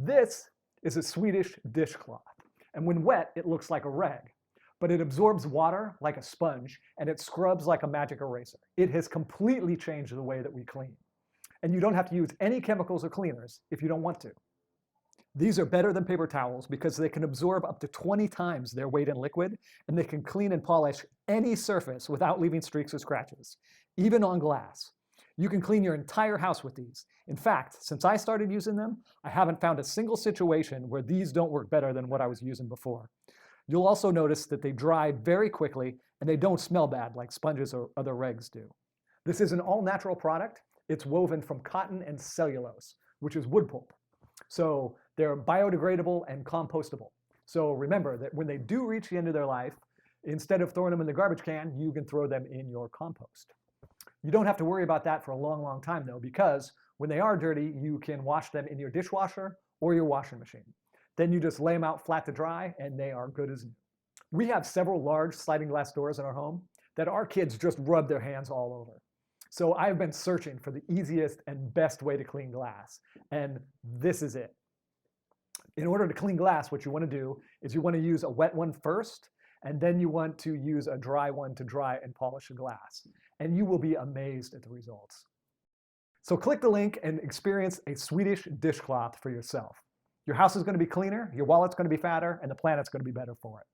This is a Swedish dishcloth, and when wet, it looks like a rag, but it absorbs water like a sponge, and it scrubs like a magic eraser. It has completely changed the way that we clean. And you don't have to use any chemicals or cleaners if you don't want to. These are better than paper towels because they can absorb up to 20 times their weight in liquid, and they can clean and polish any surface without leaving streaks or scratches, even on glass. You can clean your entire house with these. In fact, since I started using them, I haven't found a single situation where these don't work better than what I was using before. You'll also notice that they dry very quickly and they don't smell bad like sponges or other rags do. This is an all-natural product. It's woven from cotton and cellulose, which is wood pulp. So they're biodegradable and compostable. So remember that when they do reach the end of their life, instead of throwing them in the garbage can, you can throw them in your compost. You don't have to worry about that for a long, long time though, because when they are dirty, you can wash them in your dishwasher or your washing machine. Then you just lay them out flat to dry and they are good as new. We have several large sliding glass doors in our home that our kids just rub their hands all over. So I've been searching for the easiest and best way to clean glass, and this is it. In order to clean glass, what you want to do is you want to use a wet one first, and then you want to use a dry one to dry and polish the glass. And you will be amazed at the results. So click the link and experience a Swedish dishcloth for yourself. Your house is going to be cleaner, your wallet's going to be fatter, and the planet's going to be better for it.